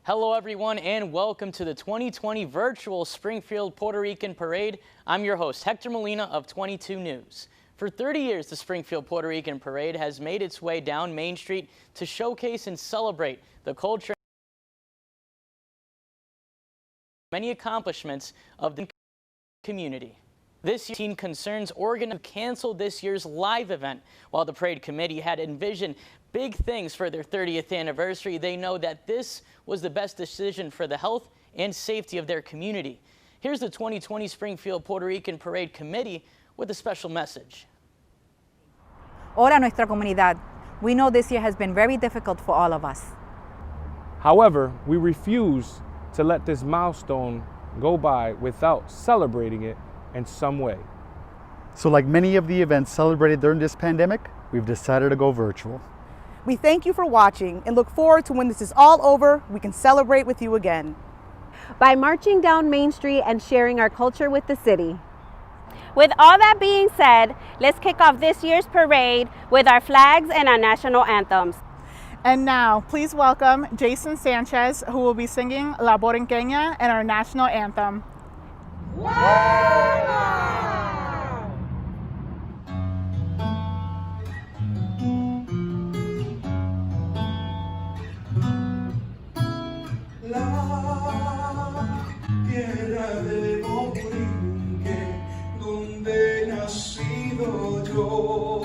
Hello everyone and welcome to the 2020 virtual Springfield Puerto Rican Parade. I'm your host Hector Molina of 22 News. For 30 years, the Springfield Puerto Rican Parade has made its way down Main Street to showcase and celebrate the culture and many accomplishments of the community. This year, Teen Concerns organized canceled this year's live event. While the parade committee had envisioned big things for their 30th anniversary, they know that this was the best decision for the health and safety of their community. Here's the 2020 Springfield Puerto Rican Parade Committee with a special message. Hola, nuestra comunidad. We know this year has been very difficult for all of us. However, we refuse to let this milestone go by without celebrating it in some way. So like many of the events celebrated during this pandemic, we've decided to go virtual. We thank you for watching and look forward to when this is all over, we can celebrate with you again. By marching down Main Street and sharing our culture with the city. With all that being said, let's kick off this year's parade with our flags and our national anthems. And now, please welcome Jason Sanchez, who will be singing La Borinqueña and our national anthem. Tierra de Borinque, donde he nacido yo.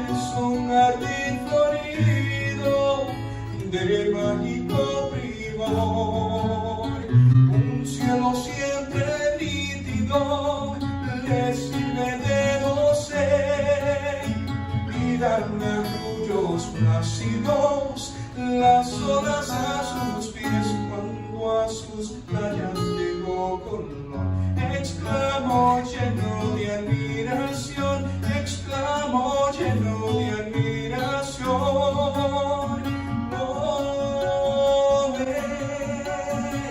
Es un jardín florido de mágico primor, un cielo siempre nítido le sirve de dosel y dan arrullos plácidos las olas a sus pies cuando a sus playas llegó Colón. Exclamó lleno de admiración, exclamó lleno de admiración. Oh,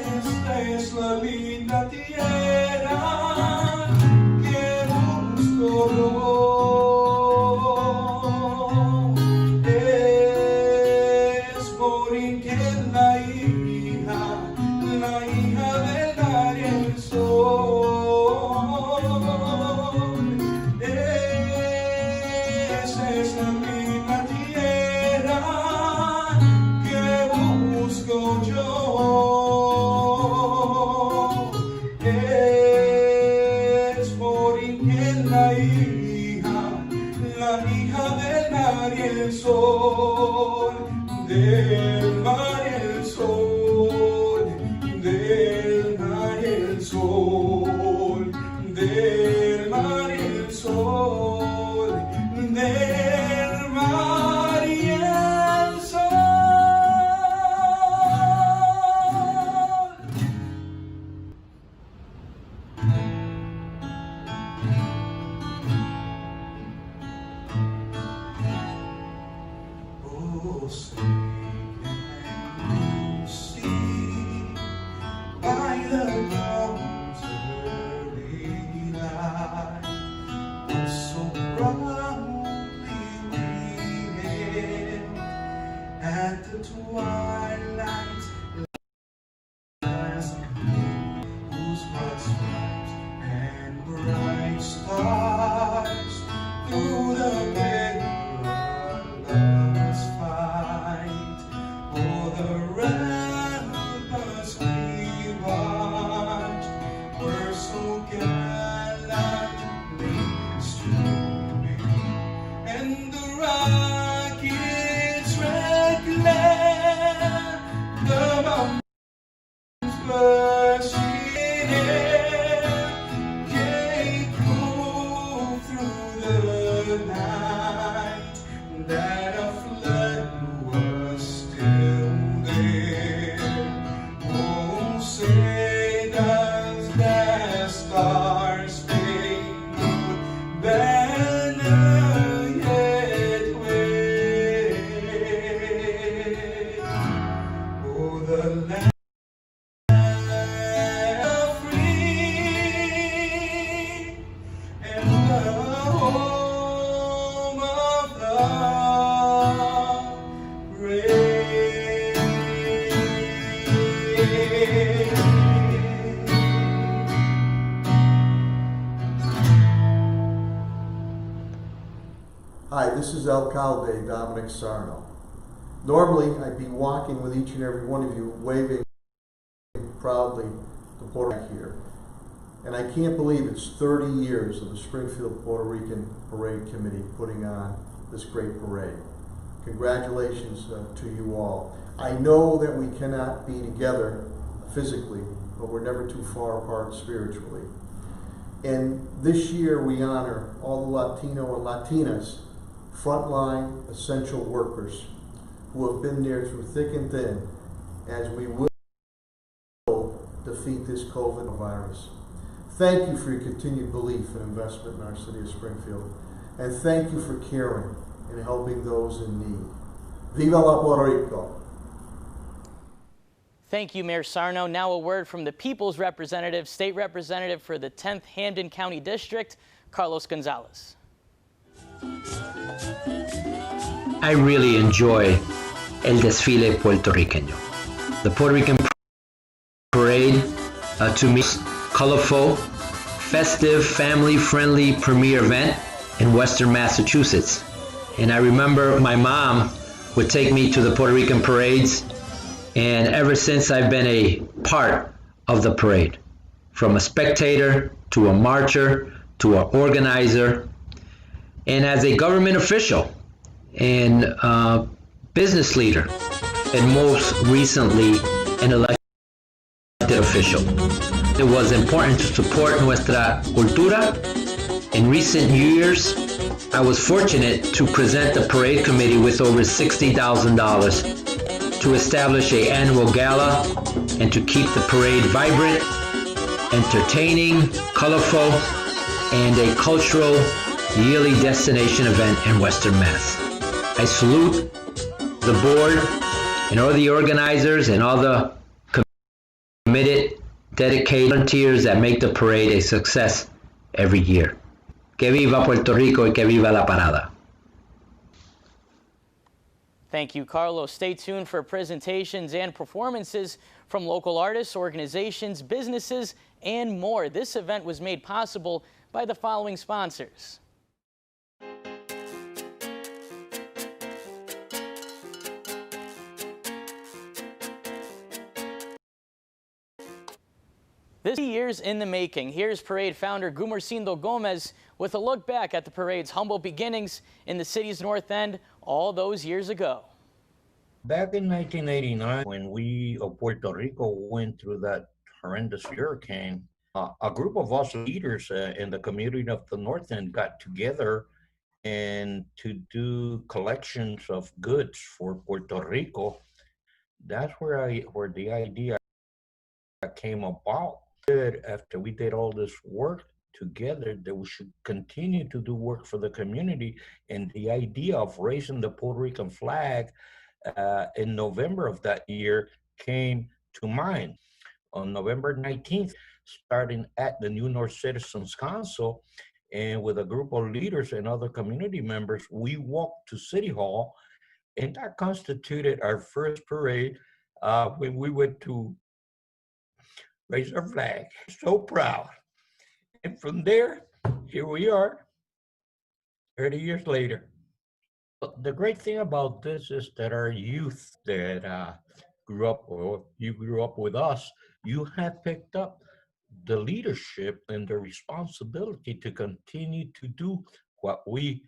esta es la linda tierra que busco yo. La hija del mar y el sol. Esa es la misma tierra que busco yo. Es Borinquen la hija del mar y el sol, del mar y el sol, del mar y el sol, del mar y el sol, del mar y el sol. Oh, by the dawn's early light, was so proudly waving at the twilight's last gleam, whose white stripes and bright stars through the big lovers fight for the ramparts we watched were so gallantly streaming, and the rocket's red glare this is Alcalde Dominic Sarno. Normally, I'd be walking with each and every one of you, waving proudly the Puerto Rican here. And I can't believe it's 30 years of the Springfield Puerto Rican Parade Committee putting on this great parade. Congratulations to you all. I know that we cannot be together physically, but we're never too far apart spiritually. And this year we honor all the Latino and Latinas, frontline essential workers who have been there through thick and thin as we will defeat this COVID virus. Thank you for your continued belief and investment in our city of Springfield. And thank you for caring and helping those in need. Viva la Puerto Rico! Thank you, Mayor Sarno. Now a word from the People's Representative, State Representative for the 10th Hampden County District, Carlos Gonzalez. I really enjoy el desfile puertorriqueño. The Puerto Rican Parade, to me, is colorful, festive, family-friendly premier event in Western Massachusetts. And I remember my mom would take me to the Puerto Rican parades, and ever since I've been a part of the parade, from a spectator to a marcher to an organizer, and as a government official and business leader, and most recently an elected official. It was important to support nuestra cultura. In recent years, I was fortunate to present the parade committee with over $60,000 to establish an annual gala and to keep the parade vibrant, entertaining, colorful, and a cultural yearly destination event in Western Mass. I salute the board and all the organizers and all the committed, dedicated volunteers that make the parade a success every year. Que viva Puerto Rico y que viva la parada. Thank you, Carlos. Stay tuned for presentations and performances from local artists, organizations, businesses, and more. This event was made possible by the following sponsors. This is years in the making. Here's parade founder Gumercindo Gomez with a look back at the parade's humble beginnings in the city's North End all those years ago. Back in 1989, when we of Puerto Rico went through that horrendous hurricane, a group of us leaders in the community of the North End got together and to do collections of goods for Puerto Rico. That's where the idea came about. After we did all this work together, that we should continue to do work for the community, and the idea of raising the Puerto Rican flag in November of that year came to mind. On November 19th, starting at the New North Citizens Council, and with a group of leaders and other community members, we walked to City Hall, and that constituted our first parade when we went to raise our flag. So proud. And from there, here we are, 30 years later. But the great thing about this is that our youth that grew up, or you grew up with us, you have picked up the leadership and the responsibility to continue to do what we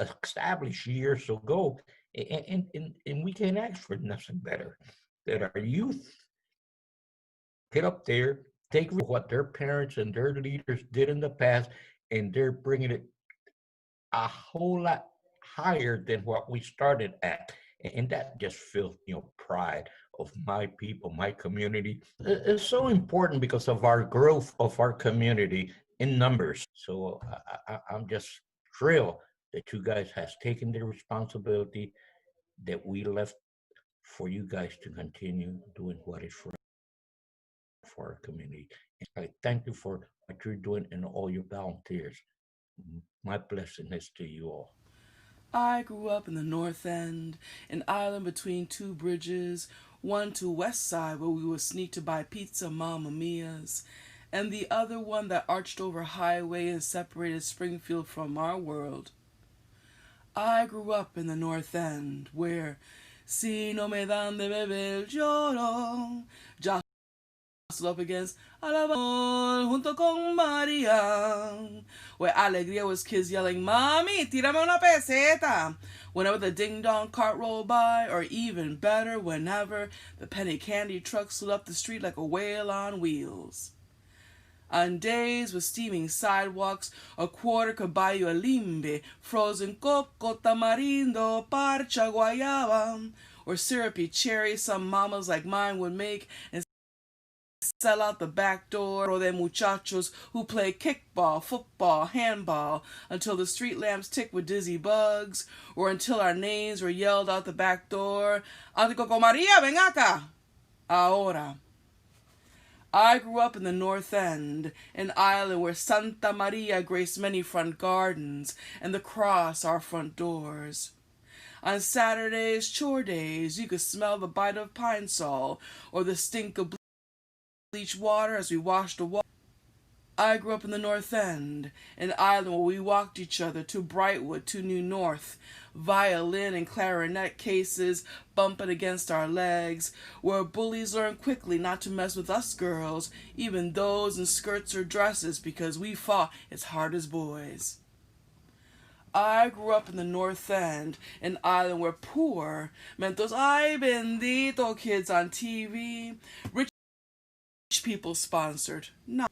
established years ago. And we can't ask for nothing better. That our youth get up there, take what their parents and their leaders did in the past, and they're bringing it a whole lot higher than what we started at. And that just fills pride of my people, my community. It's so important because of our growth of our community in numbers. So I'm just thrilled that you guys has taken the responsibility that we left for you guys to continue doing what is right for our community. And I thank you for what you're doing and all your volunteers. My blessing is to you all. I grew up in the North End, an island between two bridges, one to West Side where we would sneak to buy pizza Mamma Mia's, and the other one that arched over highway and separated Springfield from our world. I grew up in the North End, where si no me dan de beber lloro, jostled up against Alabama junto con Maria, where alegría was kids yelling, "Mami, tírame una peseta," whenever the ding-dong cart rolled by, or even better, whenever the penny candy truck slid up the street like a whale on wheels. On days with steaming sidewalks, a quarter could buy you a limbe, frozen coco, tamarindo, parcha, guayaba, or syrupy cherry some mamas like mine would make and sell out the back door, or them muchachos who play kickball, football, handball, until the street lamps ticked with dizzy bugs, or until our names were yelled out the back door, "Auntie Coco Maria, ven acá! Ahora." I grew up in the North End, an island where Santa Maria graced many front gardens and the cross our front doors. On Saturdays, chore days, you could smell the bite of pine sol or the stink of bleach water as we washed the wall. I grew up in the North End, an island where we walked each other to Brightwood, to New North, violin and clarinet cases bumping against our legs, where bullies learned quickly not to mess with us girls, even those in skirts or dresses, because we fought as hard as boys. I grew up in the North End, an island where poor meant those ay bendito kids on TV, rich people sponsored, not.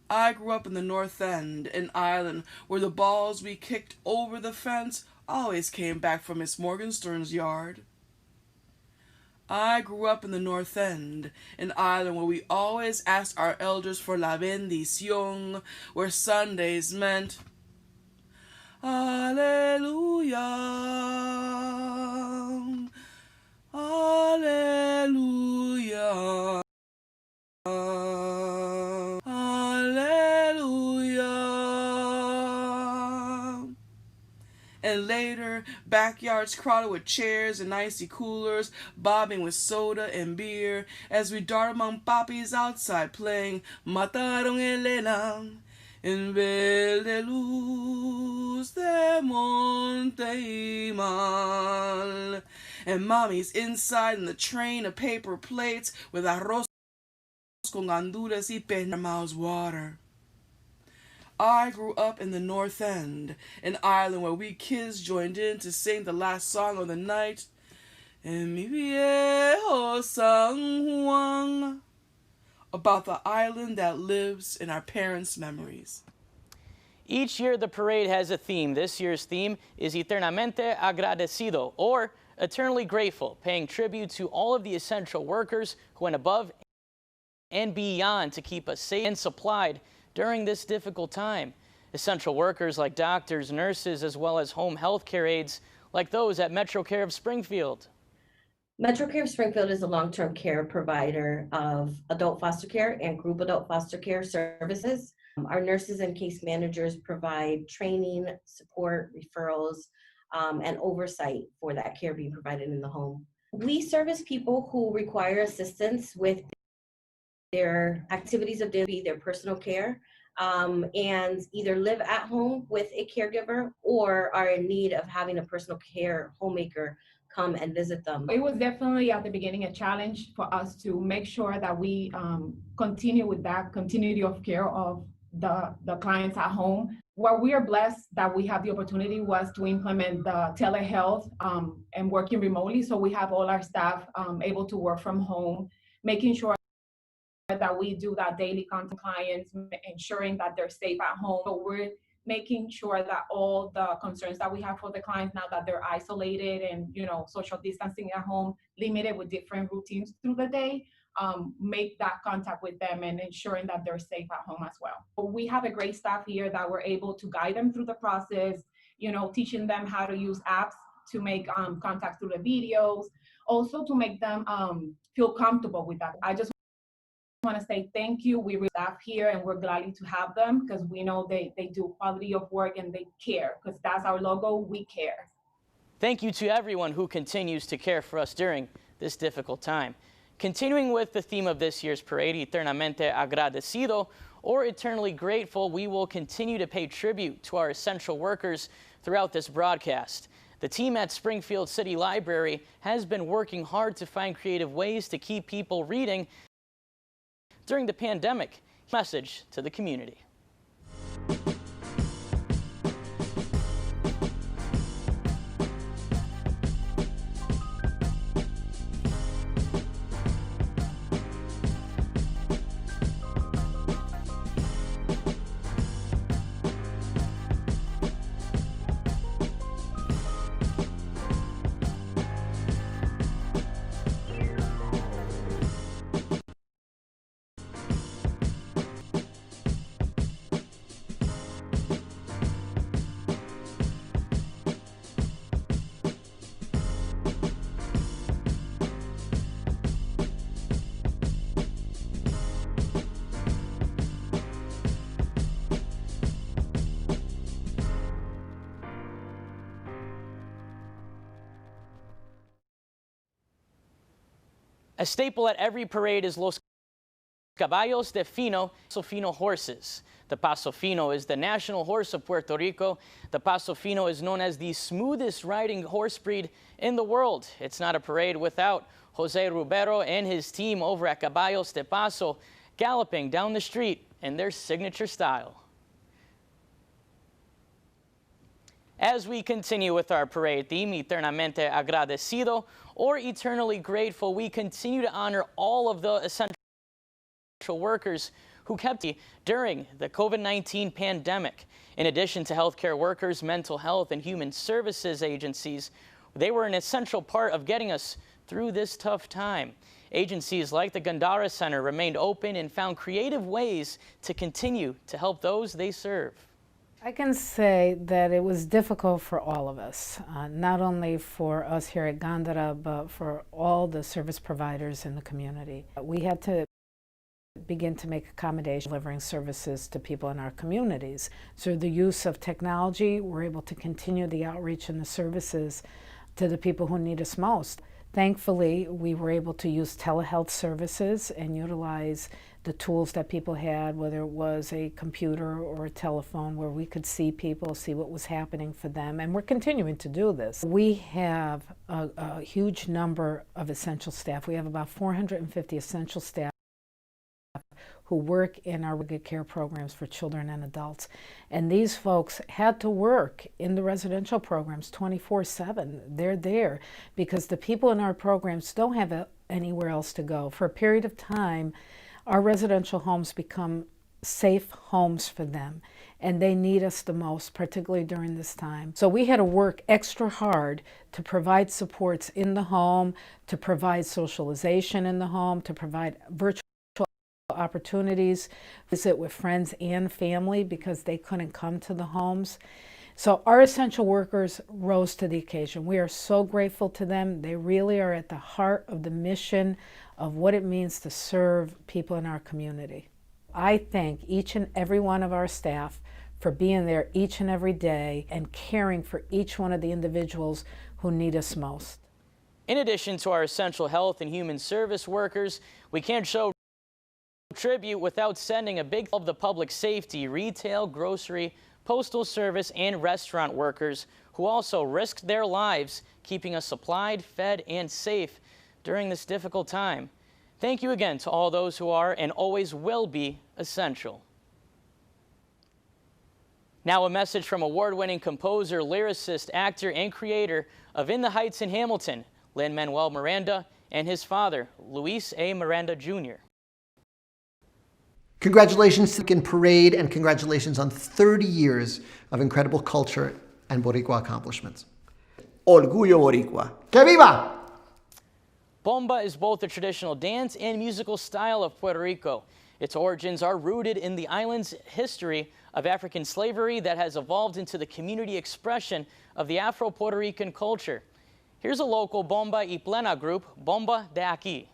I grew up in the North End, an island where the balls we kicked over the fence always came back from Miss Morgenstern's yard. I grew up in the North End, an island where we always asked our elders for la bendición, where Sundays meant Alleluia, Alleluia. And later, backyards crowded with chairs and icy coolers, bobbing with soda and beer, as we dart among poppies outside playing Mataron Elena en verde luz de monte y mal. And mommy's inside in the train of paper plates with arroz con gandules y penamaos water. I grew up in the North End, an island where we kids joined in to sing the last song of the night, En mi viejo San Juan, about the island that lives in our parents' memories. Each year the parade has a theme. This year's theme is Eternamente Agradecido, or Eternally Grateful, paying tribute to all of the essential workers who went above and beyond to keep us safe and supplied during this difficult time. Essential workers like doctors, nurses, as well as home health care aides like those at MetroCare of Springfield. MetroCare of Springfield is a long-term care provider of adult foster care and group adult foster care services. Our nurses and case managers provide training, support, referrals, and oversight for that care being provided in the home. We service people who require assistance with their activities of daily, their personal care, and either live at home with a caregiver or are in need of having a personal care homemaker come and visit them. It was definitely at the beginning a challenge for us to make sure that we continue with that continuity of care of the clients at home. What we are blessed that we have the opportunity was to implement the telehealth and working remotely. So we have all our staff able to work from home, making sure that we do that daily contact clients, ensuring that they're safe at home. So we're making sure that all the concerns that we have for the clients now that they're isolated and social distancing at home, limited with different routines through the day, make that contact with them and ensuring that they're safe at home as well. We have a great staff here that we're able to guide them through the process, teaching them how to use apps to make contact through the videos, also to make them feel comfortable with that. I just want to say thank you. We staff here and we're glad to have them because we know they do quality of work and they care, because that's our logo, we care. Thank you to everyone who continues to care for us during this difficult time. Continuing with the theme of this year's parade, Eternamente Agradecido, or eternally grateful, we will continue to pay tribute to our essential workers throughout this broadcast. The team at Springfield City Library has been working hard to find creative ways to keep people reading during the pandemic. Message to the community. A staple at every parade is Los Caballos de Fino, Paso Fino horses. The Paso Fino is the national horse of Puerto Rico. The Paso Fino is known as the smoothest riding horse breed in the world. It's not a parade without Jose Rubero and his team over at Caballos de Paso galloping down the street in their signature style. As we continue with our parade theme, Eternamente Agradecido, or Eternally Grateful, we continue to honor all of the essential workers who kept during the COVID-19 pandemic. In addition to healthcare workers, mental health, and human services agencies, they were an essential part of getting us through this tough time. Agencies like the Gandara Center remained open and found creative ways to continue to help those they serve. I can say that it was difficult for all of us, not only for us here at Gandara, but for all the service providers in the community. We had to begin to make accommodations, delivering services to people in our communities. Through the use of technology, we're able to continue the outreach and the services to the people who need us most. Thankfully, we were able to use telehealth services and utilize the tools that people had, whether it was a computer or a telephone, where we could see people, see what was happening for them, and we're continuing to do this. We have a huge number of essential staff. We have about 450 essential staff who work in our good care programs for children and adults. And these folks had to work in the residential programs 24/7. They're there because the people in our programs don't have anywhere else to go. For a period of time, our residential homes become safe homes for them, and they need us the most, particularly during this time. So we had to work extra hard to provide supports in the home, to provide socialization in the home, to provide virtual opportunities, visit with friends and family because they couldn't come to the homes. So our essential workers rose to the occasion. We are so grateful to them. They really are at the heart of the mission of what it means to serve people in our community. I thank each and every one of our staff for being there each and every day and caring for each one of the individuals who need us most. In addition to our essential health and human service workers, we can't show tribute without sending a big of the public safety, retail, grocery, postal service, and restaurant workers who also risked their lives keeping us supplied, fed, and safe during this difficult time. Thank you again to all those who are and always will be essential. Now a message from award-winning composer, lyricist, actor, and creator of In the Heights in Hamilton, Lin-Manuel Miranda, and his father, Luis A. Miranda Jr. Congratulations to the Parade, and congratulations on 30 years of incredible culture and Boricua accomplishments. Orgullo Boricua. Que viva! Bomba is both a traditional dance and musical style of Puerto Rico. Its origins are rooted in the island's history of African slavery that has evolved into the community expression of the Afro-Puerto Rican culture. Here's a local bomba y plena group, Bomba de Aquí.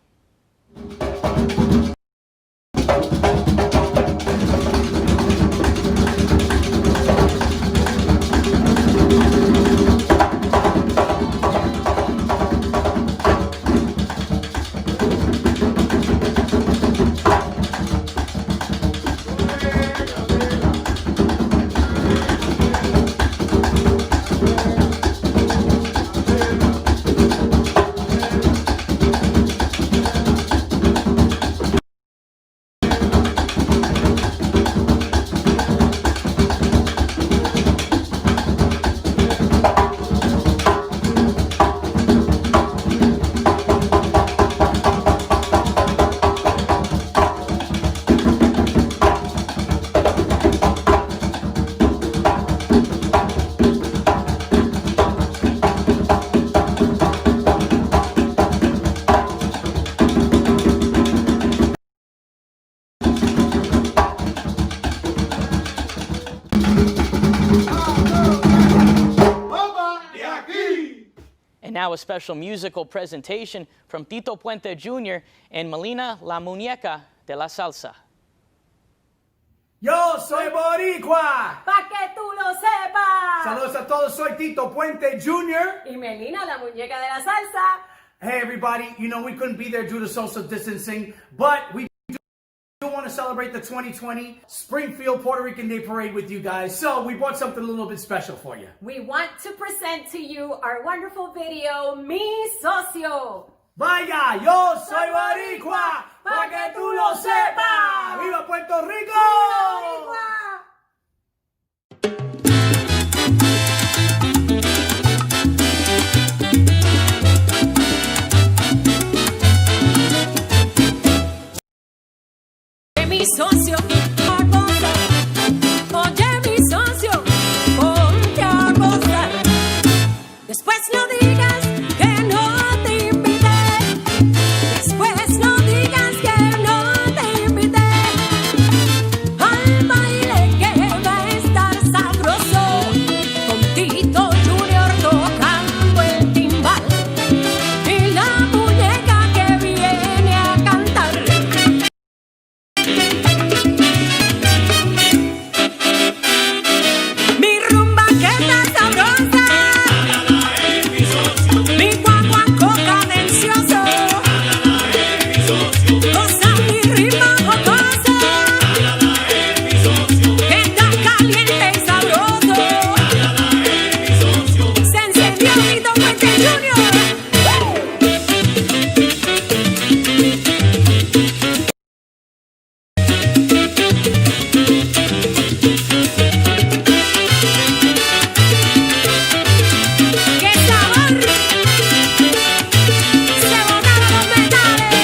now a special musical presentation from Tito Puente Jr. and Melina La Muñeca de la Salsa. Yo soy boricua. Pa' que tú lo sepas. Saludos a todos, soy Tito Puente Jr. Y Melina, la muñeca de la salsa. Hey everybody, you know we couldn't be there due to social distancing, but we do want to celebrate the 2020 Springfield Puerto Rican Day Parade with you guys. So we brought something a little bit special for you. We want to present to you our wonderful video, Mi Socio. Vaya, yo soy boricua, pa' que tú lo sepas. ¡Viva Puerto Rico! ¡Viva Boricua! Mi socio, oye mi socio, ponte a gozar. Después no digas que no te invité. Después no digas que no te invité. Al baile que va a estar sabroso, con Tito Junior tocando el timbal y la muñeca que viene a cantar. Mi rumba que está sabrosa, mi guaguancó cadencioso, goza mi ritmo jocoso, que está caliente y sabroso. Se encendió Tito Puente Jr. ¡Qué sabor! Se botaron los metales.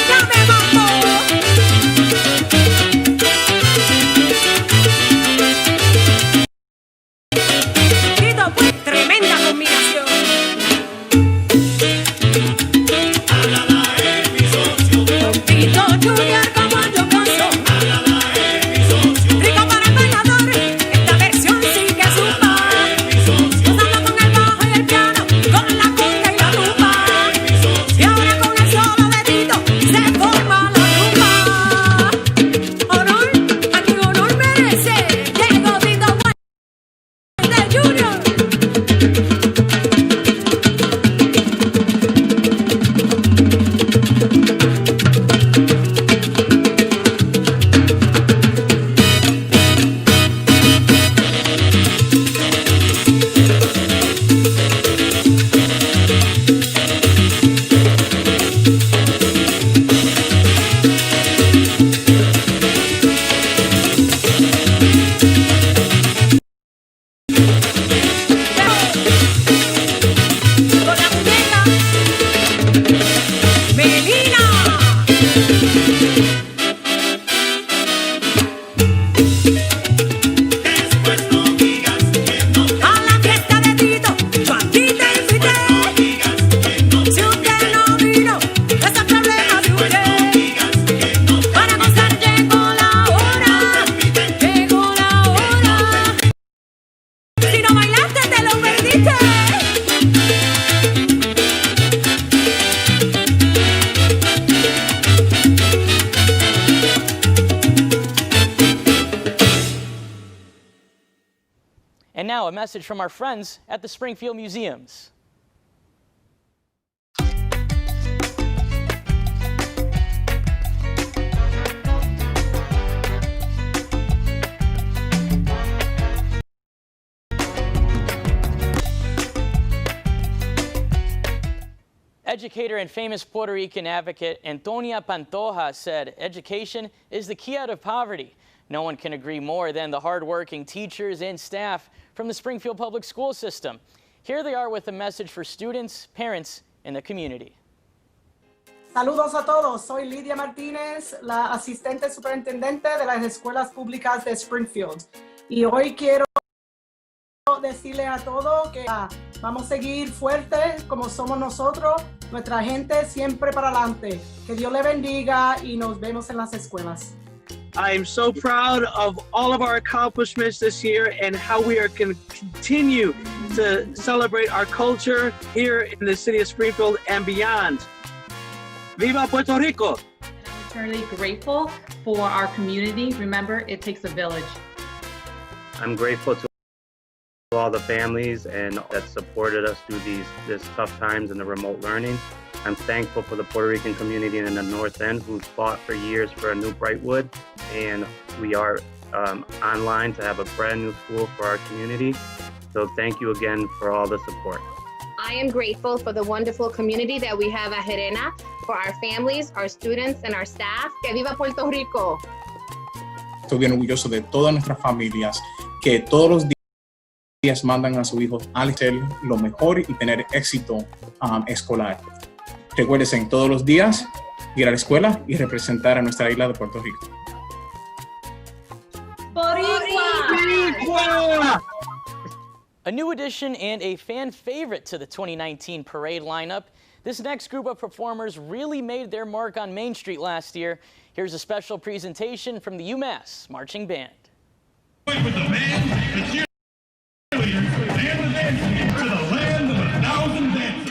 ¡Dame mambo! Tito, pues, tremenda combinación. Tito Junior como yo gozo. Rico para el bailador, esta versión sí que zumba. Gozando con el bajo y el piano, con la conga y la rumba. Y ahora con el solo de Tito se forma la rumba. Honor, a quien honor merece. Llegó Tito Puente Junior. Con la muñeca Melina. A la fiesta de Tito, yo a ti te invité. Si usted no vino, ese es problema de usted. Para gozar llegó la hora, llegó la hora. Si no bailaste, te lo perdiste. And now a message from our friends at the Springfield Museums. Educator and famous Puerto Rican advocate Antonia Pantoja said, "Education is the key out of poverty." No one can agree more than the hardworking teachers and staff from the Springfield Public School System. Here they are with a message for students, parents, and the community. Saludos a todos, soy Lidia Martínez, la asistente superintendente de las escuelas públicas de Springfield. Y hoy quiero quiero decirle a todos que vamos a seguir fuertes como somos nosotros, nuestra gente siempre para adelante. Que Dios le bendiga y nos vemos en las escuelas. I am so proud of all of our accomplishments this year and how we are going to continue to celebrate our culture here in the city of Springfield and beyond. Viva Puerto Rico! I'm eternally grateful for our community. Remember, it takes a village. I'm grateful to all the families and that supported us through this tough times and the remote learning. I'm thankful for the Puerto Rican community in the North End who's fought for years for a new Brightwood, and we are online to have a brand new school for our community. So thank you again for all the support. I am grateful for the wonderful community that we have at Gerena, for our families, our students, and our staff. Que viva Puerto Rico! Estoy bien orgulloso de todas nuestras familias que todos los días mandan a sus hijos a hacer lo mejor y tener éxito escolar. Recuérdense todos los días ir a la escuela y representar a nuestra isla de Puerto Rico. Boricua! A new addition and a fan favorite to the 2019 parade lineup. This next group of performers really made their mark on Main Street last year. Here's a special presentation from the UMass Marching Band. With the band, the cheerleaders, and the dancers to the land of 1,000 dances.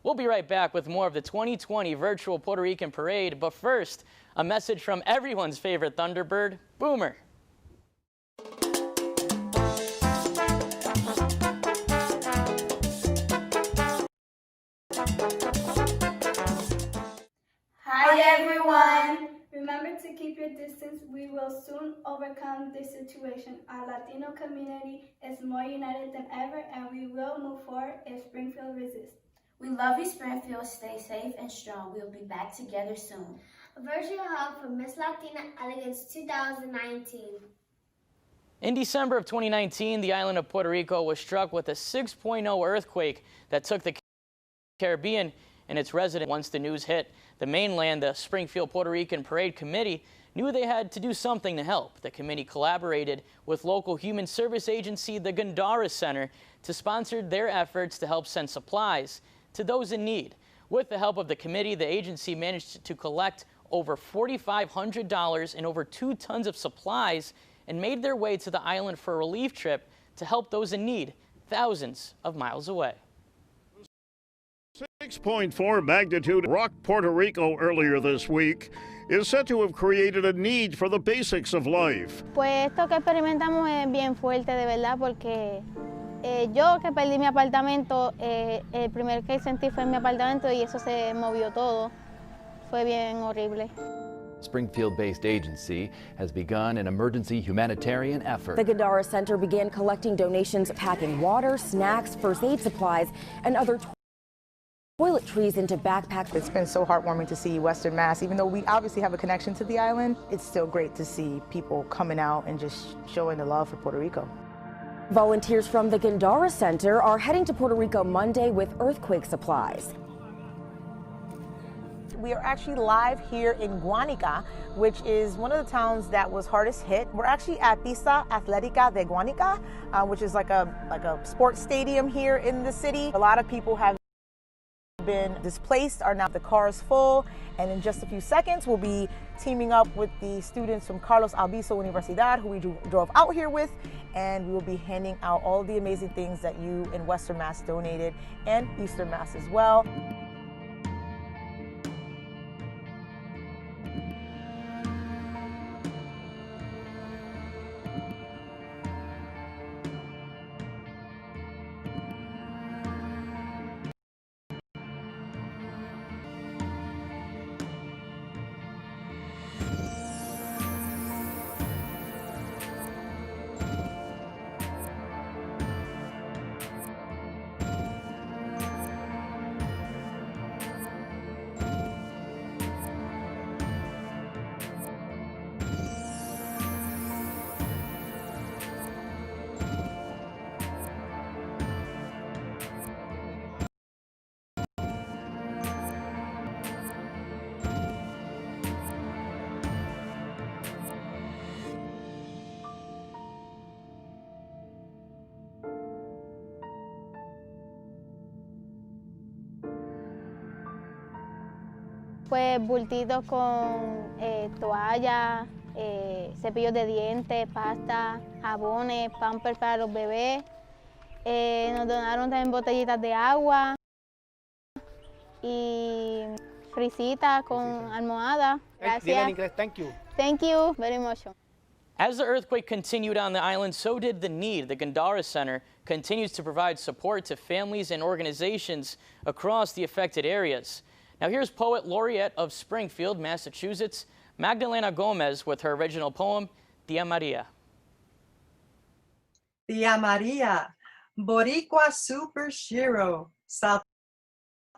We'll be right back with more of the 2020 virtual Puerto Rican parade, but first, a message from everyone's favorite Thunderbird, Boomer. Hi everyone! Remember to keep your distance. We will soon overcome this situation. Our Latino community is more united than ever, and we will move forward if Springfield resists. We love you, Springfield. Stay safe and strong. We'll be back together soon. A virtual hug for Miss Latina Elegance 2019. In December of 2019, the island of Puerto Rico was struck with a 6.0 earthquake that took the Caribbean and its residents. Once the news hit the mainland, the Springfield Puerto Rican Parade Committee knew they had to do something to help. The committee collaborated with local human service agency, the Gandara Center, to sponsor their efforts to help send supplies to those in need. With the help of the committee, the agency managed to collect over $4,500 and over 2 tons of supplies and made their way to the island for a relief trip to help those in need thousands of miles away. 6.4 magnitude rocked Puerto Rico earlier this week is said to have created a need for the basics of life. Pues esto que experimentamos es bien fuerte, de verdad, porque yo que perdí mi apartamento, el primer que sentí fue en mi apartamento y eso se movió todo. Fue bien horrible. Springfield-based agency has begun an emergency humanitarian effort. The Gandara Center began collecting donations, packing water, snacks, first aid supplies, and other toiletries into backpacks. It's been so heartwarming to see Western Mass. Even though we obviously have a connection to the island, it's still great to see people coming out and just showing the love for Puerto Rico. Volunteers from the Gandara Center are heading to Puerto Rico Monday with earthquake supplies. We are actually live here in Guanica, which is one of the towns that was hardest hit. We're actually at Pista Atlética de Guanica, which is like a sports stadium here in the city. A lot of people have been displaced, are now the cars full, and in just a few seconds we'll be teaming up with the students from Carlos Albizu Universidad, who we drove out here with, and we will be handing out all the amazing things that you in Western Mass donated, and Eastern Mass as well. Pues bultitos con toallas, cepillos de dientes, pasta, jabones, pampers para los bebés. Nos donaron también botellitas de agua y frisitas con almohada. Gracias. Thank you. Thank you very much. As the earthquake continued on the island, so did the need. The Gandara Center continues to provide support to families and organizations across the affected areas. Now here's Poet Laureate of Springfield, Massachusetts, Magdalena Gomez, with her original poem, Tia Maria. Tia Maria, Boricua superhero, South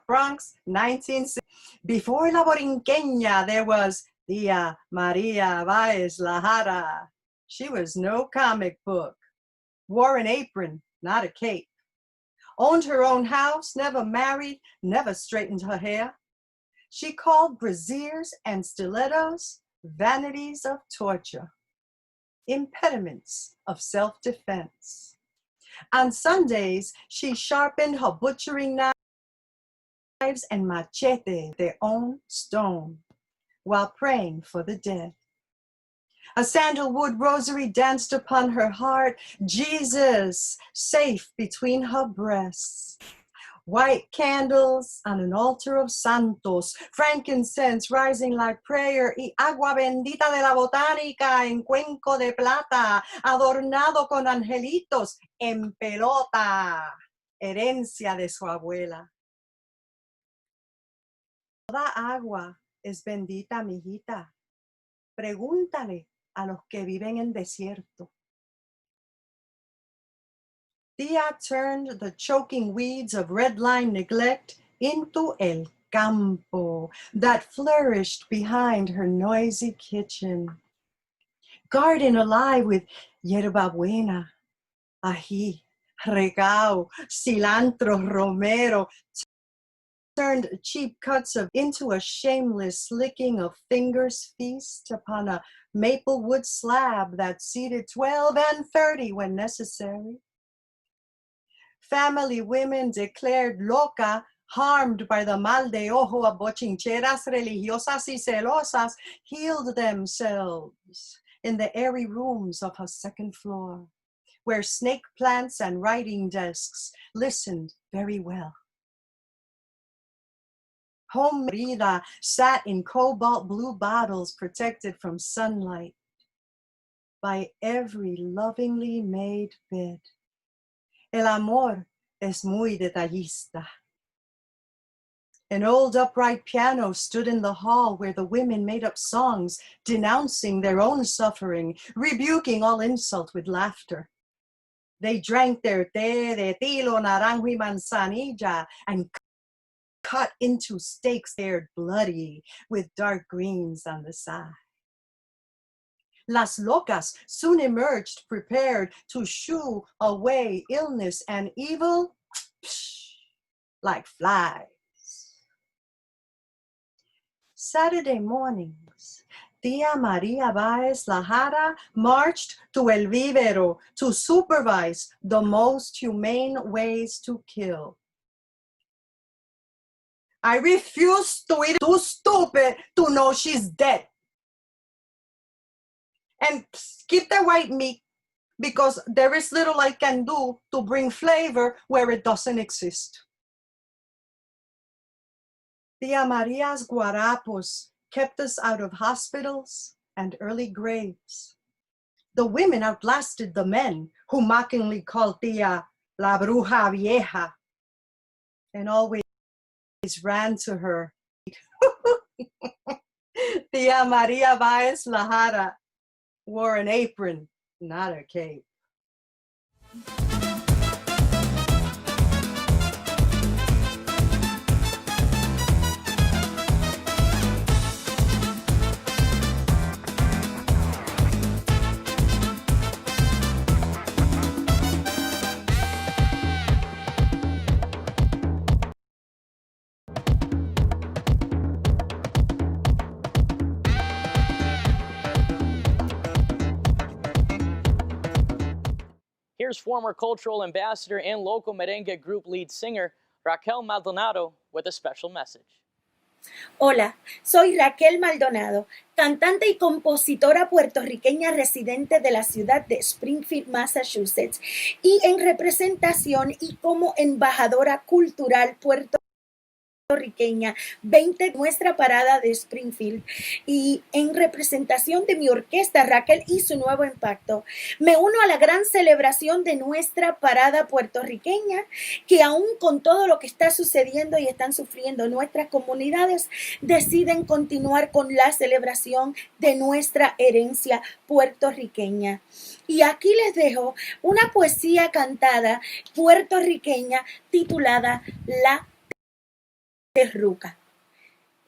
Bronx, 1960. Before La Borinqueña, there was Tia Maria Baez Lajara. She was no comic book, wore an apron, not a cape, owned her own house, never married, never straightened her hair. She called brassieres and stilettos vanities of torture, impediments of self-defense. On Sundays, she sharpened her butchering knives and machete, their own stone, while praying for the dead. A sandalwood rosary danced upon her heart, Jesus safe between her breasts. White candles on an altar of santos, frankincense rising like prayer, y agua bendita de la botánica en cuenco de plata, adornado con angelitos en pelota, herencia de su abuela. Toda agua es bendita, mijita. Pregúntale a los que viven en desierto. Tia turned the choking weeds of redline neglect into el campo that flourished behind her noisy kitchen. Garden alive with yerba buena, ají, regao, cilantro, romero, turned cheap cuts into a shameless licking of fingers feast upon a maple wood slab that seated 12 and 30 when necessary. Family women declared loca, harmed by the mal de ojo of bochincheras religiosas y celosas, healed themselves in the airy rooms of her second floor, where snake plants and writing desks listened very well. Home Rita sat in cobalt blue bottles protected from sunlight by every lovingly made bed. El amor es muy detallista. An old upright piano stood in the hall where the women made up songs denouncing their own suffering, rebuking all insult with laughter. They drank their té de tilo, naranjo y manzanilla and cut into steaks, they're bloody with dark greens on the side. Las locas soon emerged, prepared to shoo away illness and evil like flies. Saturday mornings, Tia Maria Baez Lajara marched to El Vivero to supervise the most humane ways to kill. I refuse to eat too stupid to know she's dead. And keep the white meat because there is little I can do to bring flavor where it doesn't exist. Tia Maria's guarapos kept us out of hospitals and early graves. The women outlasted the men who mockingly called Tia la bruja vieja and always ran to her. Tia Maria Baez Lajara wore an apron, not a cape. Here's former cultural ambassador and local merengue group lead singer Raquel Maldonado with a special message. Hola, soy Raquel Maldonado, cantante y compositora puertorriqueña residente de la ciudad de Springfield, Massachusetts, y en representación y como embajadora cultural puertorriqueña 20 nuestra parada de Springfield, y en representación de mi orquesta Raquel y su nuevo impacto, me uno a la gran celebración de nuestra parada puertorriqueña, que aún con todo lo que está sucediendo y están sufriendo nuestras comunidades, deciden continuar con la celebración de nuestra herencia puertorriqueña. Y aquí les dejo una poesía cantada puertorriqueña titulada La Terruca.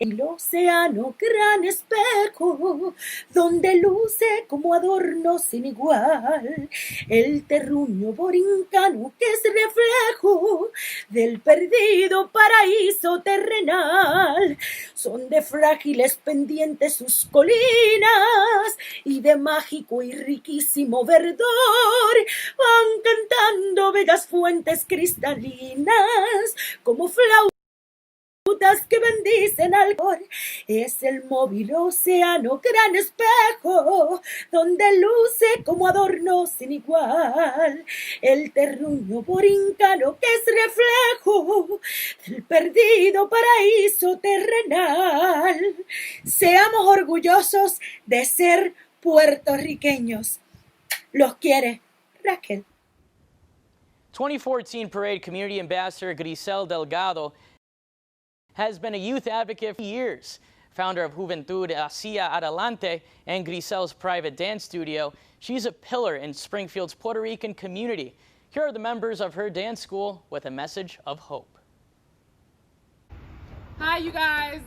El océano, gran espejo, donde luce como adorno sin igual, el terruño borincano que es reflejo del perdido paraíso terrenal. Son de frágiles pendientes sus colinas y de mágico y riquísimo verdor van cantando bellas fuentes cristalinas como flautas que bendicen al cor. Es el móvil océano, gran espejo, donde luce como adorno sin igual el terruño borincano que es reflejo del perdido paraíso terrenal. Seamos orgullosos de ser puertorriqueños. Los quiere Raquel. 2014 Parade Community Ambassador Grisel Delgado has been a youth advocate for years. Founder of Juventud Hacia Adelante and Grisel's private dance studio, she's a pillar in Springfield's Puerto Rican community. Here are the members of her dance school with a message of hope. Hi, you guys.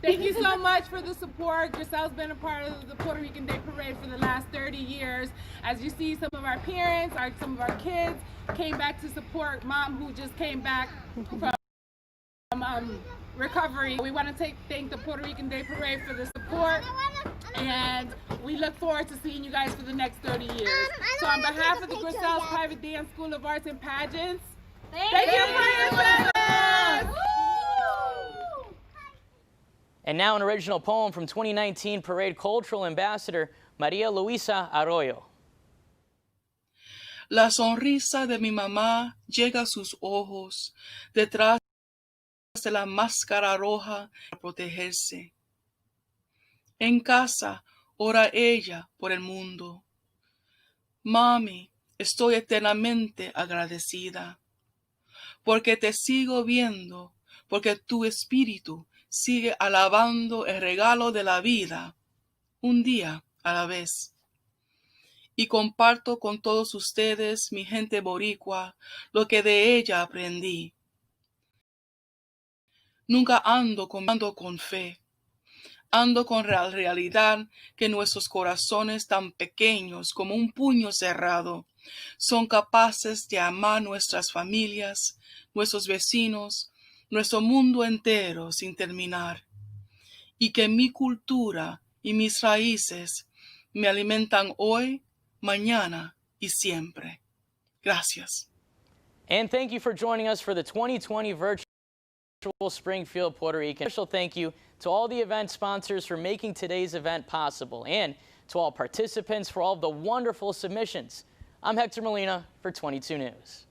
Thank you so much for the support. Grisel's been a part of the Puerto Rican Day Parade for the last 30 years. As you see, some of our parents, some of our kids came back to support Mom, who just came back from recovery. We want to thank the Puerto Rican Day Parade for the support, and we look forward to seeing you guys for the next 30 years. So on behalf of the Grisel's Private Dance School of Arts and Pageants, thank you for your service! And now an original poem from 2019 Parade Cultural Ambassador Maria Luisa Arroyo. La sonrisa de mi mamá llega a sus ojos, detrás de la máscara roja para protegerse. En casa ora ella por el mundo. Mami, estoy eternamente agradecida, porque te sigo viendo, porque tu espíritu sigue alabando el regalo de la vida, un día a la vez. Y comparto con todos ustedes, mi gente boricua, lo que de ella aprendí. Nunca ando con fe. Ando con la realidad que nuestros corazones tan pequeños como un puño cerrado son capaces de amar nuestras familias, nuestros vecinos, nuestro mundo entero sin terminar. Y que mi cultura y mis raíces me alimentan hoy, mañana y siempre. Gracias. And thank you for joining us for the 2020 virtual Springfield Puerto Rican. Special thank you to all the event sponsors for making today's event possible, and to all participants for all of the wonderful submissions. I'm Hector Molina for 22 News.